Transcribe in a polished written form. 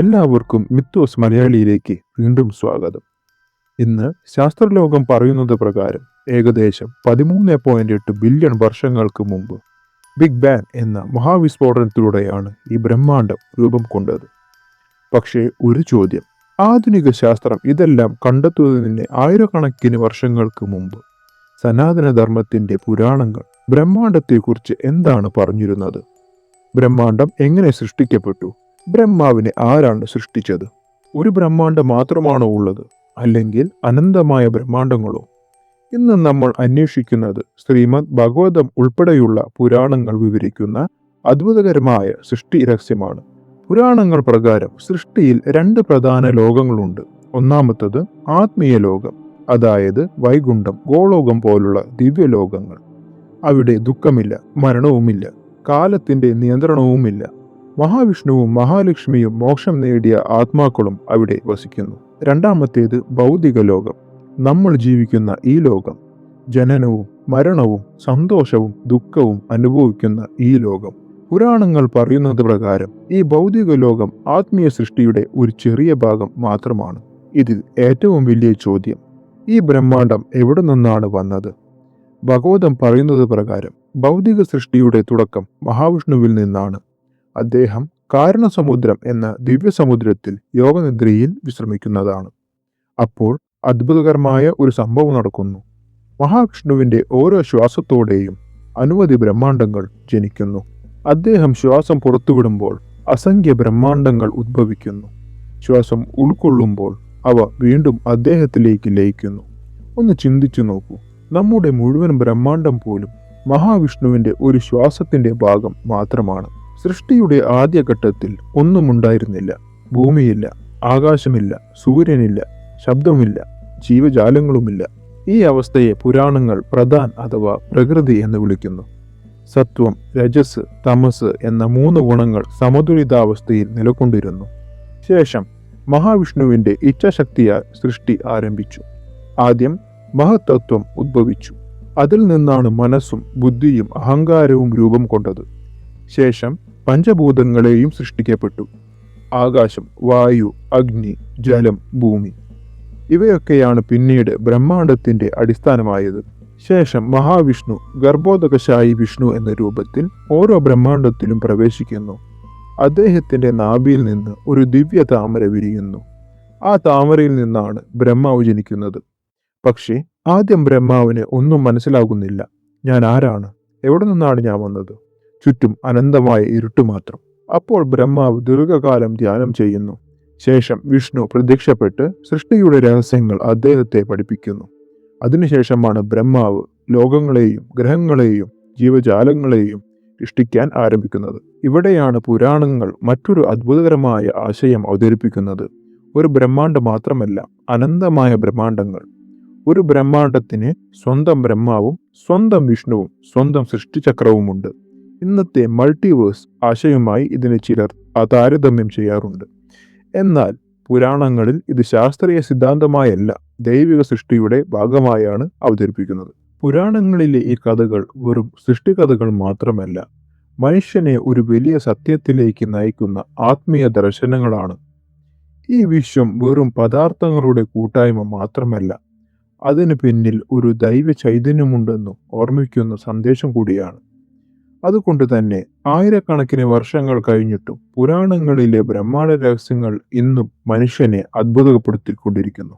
എല്ലാവർക്കും മിത്തോസ് മലയാളിയിലേക്ക് വീണ്ടും സ്വാഗതം. ഇന്ന് ശാസ്ത്രലോകം പറയുന്നത് പ്രകാരം ഏകദേശം 13.8 ബില്യൺ വർഷങ്ങൾക്ക് മുമ്പ് ബിഗ് ബാങ് എന്ന മഹാവിസ്ഫോടനത്തിലൂടെയാണ് ഈ ബ്രഹ്മാണ്ഡം രൂപം കൊണ്ടത്. പക്ഷേ ഒരു ചോദ്യം, ആധുനിക ശാസ്ത്രം ഇതെല്ലാം കണ്ടെത്തുന്നതിന് ആയിരക്കണക്കിന് വർഷങ്ങൾക്ക് മുമ്പ് സനാതനധർമ്മത്തിന്റെ പുരാണങ്ങൾ ബ്രഹ്മാണ്ഡത്തെക്കുറിച്ച് എന്താണ് പറഞ്ഞിരുന്നത്? ബ്രഹ്മാണ്ഡം എങ്ങനെ സൃഷ്ടിക്കപ്പെട്ടു? ബ്രഹ്മാവിനെ ആരാണ് സൃഷ്ടിച്ചത്? ഒരു ബ്രഹ്മാണ്ഡം മാത്രമാണോ ഉള്ളത്, അല്ലെങ്കിൽ അനന്തമായ ബ്രഹ്മാണ്ഡങ്ങളോ? ഇന്ന് നമ്മൾ അന്വേഷിക്കുന്നത് ശ്രീമദ് ഭാഗവതം ഉൾപ്പെടെയുള്ള പുരാണങ്ങൾ വിവരിക്കുന്ന അത്ഭുതകരമായ സൃഷ്ടി രഹസ്യമാണ്. പുരാണങ്ങൾ പ്രകാരം സൃഷ്ടിയിൽ 2 പ്രധാന ലോകങ്ങളുണ്ട്. ഒന്നാമത്തത് ആത്മീയ ലോകം, അതായത് വൈകുണ്ഠം, ഗോലോകം പോലുള്ള ദിവ്യലോകങ്ങൾ. അവിടെ ദുഃഖമില്ല, മരണവുമില്ല, കാലത്തിന്റെ നിയന്ത്രണവുമില്ല. മഹാവിഷ്ണുവും മഹാലക്ഷ്മിയും മോക്ഷം നേടിയ ആത്മാക്കളും അവിടെ വസിക്കുന്നു. രണ്ടാമത്തേത് ഭൗതിക ലോകം, നമ്മൾ ജീവിക്കുന്ന ഈ ലോകം. ജനനവും മരണവും സന്തോഷവും ദുഃഖവും അനുഭവിക്കുന്ന ഈ ലോകം. പുരാണങ്ങൾ പറയുന്നത് പ്രകാരം ഈ ഭൗതിക ലോകം ആത്മീയ സൃഷ്ടിയുടെ ഒരു ചെറിയ ഭാഗം മാത്രമാണ്. ഇതിൽ ഏറ്റവും വലിയ ചോദ്യം, ഈ ബ്രഹ്മാണ്ഡം എവിടെ നിന്നാണ് വന്നത്? ഭാഗവതം പറയുന്നത് പ്രകാരം ഭൗതിക സൃഷ്ടിയുടെ തുടക്കം മഹാവിഷ്ണുവിൽ നിന്നാണ്. അദ്ദേഹം കാരണസമുദ്രം എന്ന ദിവ്യസമുദ്രത്തിൽ യോഗനിദ്രയിൽ വിശ്രമിക്കുന്നതാണ്. അപ്പോൾ അത്ഭുതകരമായ ഒരു സംഭവം നടക്കുന്നു. മഹാവിഷ്ണുവിന്റെ ഓരോ ശ്വാസത്തോടെയും അനവധി ബ്രഹ്മാണ്ഡങ്ങൾ ജനിക്കുന്നു. അദ്ദേഹം ശ്വാസം പുറത്തുവിടുമ്പോൾ അസംഖ്യ ബ്രഹ്മാണ്ഡങ്ങൾ ഉദ്ഭവിക്കുന്നു. ശ്വാസം ഉൾക്കൊള്ളുമ്പോൾ അവ വീണ്ടും അദ്ദേഹത്തിലേക്ക് ലയിക്കുന്നു. ഒന്ന് ചിന്തിച്ചു നോക്കൂ, നമ്മുടെ മുഴുവൻ ബ്രഹ്മാണ്ഡം പോലും മഹാവിഷ്ണുവിന്റെ ഒരു ശ്വാസത്തിന്റെ ഭാഗം മാത്രമാണ്. സൃഷ്ടിയുടെ ആദ്യഘട്ടത്തിൽ ഒന്നുമുണ്ടായിരുന്നില്ല. ഭൂമിയില്ല, ആകാശമില്ല, സൂര്യനില്ല, ശബ്ദമില്ല, ജീവജാലങ്ങളുമില്ല. ഈ അവസ്ഥയെ പുരാണങ്ങൾ പ്രധാൻ അഥവാ പ്രകൃതി എന്ന് വിളിക്കുന്നു. സത്വം, രജസ്, തമസ് എന്ന 3 ഗുണങ്ങൾ സമതുലിതാവസ്ഥയിൽ നിലകൊണ്ടിരുന്നു. ശേഷം മഹാവിഷ്ണുവിന്റെ ഇച്ഛാശക്തിയാൽ സൃഷ്ടി ആരംഭിച്ചു. ആദ്യം മഹത്തത്വം ഉദ്ഭവിച്ചു. അതിൽ നിന്നാണ് മനസ്സും ബുദ്ധിയും അഹങ്കാരവും രൂപം കൊണ്ടത്. ശേഷം പഞ്ചഭൂതങ്ങളെയും സൃഷ്ടിക്കപ്പെട്ടു. ആകാശം, വായു, അഗ്നി, ജലം, ഭൂമി. ഇവയൊക്കെയാണ് പിന്നീട് ബ്രഹ്മാണ്ഡത്തിന്റെ അടിസ്ഥാനമായത്. ശേഷം മഹാവിഷ്ണു ഗർഭോദകശായി വിഷ്ണു എന്ന രൂപത്തിൽ ഓരോ ബ്രഹ്മാണ്ഡത്തിലും പ്രവേശിക്കുന്നു. അദ്ദേഹത്തിന്റെ നാഭിയിൽ നിന്ന് ഒരു ദിവ്യ താമര വിരിയുന്നു. ആ താമരയിൽ നിന്നാണ് ബ്രഹ്മാവ് ജനിക്കുന്നത്. പക്ഷേ ആദ്യം ബ്രഹ്മാവിന് ഒന്നും മനസ്സിലാകുന്നില്ല. ഞാൻ ആരാണ്? എവിടെ നിന്നാണ് ഞാൻ വന്നത്? ചുറ്റും അനന്തമായ ഇരുട്ട് മാത്രം. അപ്പോൾ ബ്രഹ്മാവ് ദീർഘകാലം ധ്യാനം ചെയ്യുന്നു. ശേഷം വിഷ്ണു പ്രത്യക്ഷപ്പെട്ട് സൃഷ്ടിയുടെ രഹസ്യങ്ങൾ അദ്ദേഹത്തെ പഠിപ്പിക്കുന്നു. അതിനുശേഷമാണ് ബ്രഹ്മാവ് ലോകങ്ങളെയും ഗ്രഹങ്ങളെയും ജീവജാലങ്ങളെയും സൃഷ്ടിക്കാൻ ആരംഭിക്കുന്നത്. ഇവിടെയാണ് പുരാണങ്ങൾ മറ്റൊരു അത്ഭുതകരമായ ആശയം അവതരിപ്പിക്കുന്നത്. ഒരു ബ്രഹ്മാണ്ഡം മാത്രമല്ല, അനന്തമായ ബ്രഹ്മാണ്ഡങ്ങൾ. ഒരു ബ്രഹ്മാണ്ഡത്തിന് സ്വന്തം ബ്രഹ്മാവും സ്വന്തം വിഷ്ണുവും സ്വന്തം സൃഷ്ടിചക്രവുമുണ്ട്. ഇന്നത്തെ മൾട്ടിവേഴ്സ് ആശയവുമായി ഇതിനെ ചിലർ താരതമ്യം ചെയ്യാറുണ്ട്. എന്നാൽ പുരാണങ്ങളിൽ ഇത് ശാസ്ത്രീയ സിദ്ധാന്തമായല്ല, ദൈവിക സൃഷ്ടിയുടെ ഭാഗമായാണ് അവതരിപ്പിക്കുന്നത്. പുരാണങ്ങളിലെ ഈ കഥകൾ വെറും സൃഷ്ടികഥകൾ മാത്രമല്ല, മനുഷ്യനെ ഒരു വലിയ സത്യത്തിലേക്ക് നയിക്കുന്ന ആത്മീയ ദർശനങ്ങളാണ്. ഈ വിശ്വം വെറും പദാർത്ഥങ്ങളുടെ കൂട്ടായ്മ മാത്രമല്ല, അതിന് പിന്നിൽ ഒരു ദൈവ ചൈതന്യമുണ്ടെന്ന് ഓർമ്മിക്കുന്ന സന്ദേശം കൂടിയാണ്. അതുകൊണ്ട് തന്നെ ആയിരക്കണക്കിന് വർഷങ്ങൾ കഴിഞ്ഞിട്ടും പുരാണങ്ങളിലെ ബ്രഹ്മാണ്ഡ രഹസ്യങ്ങൾ ഇന്നും മനുഷ്യനെ അത്ഭുതപ്പെടുത്തിക്കൊണ്ടിരിക്കുന്നു.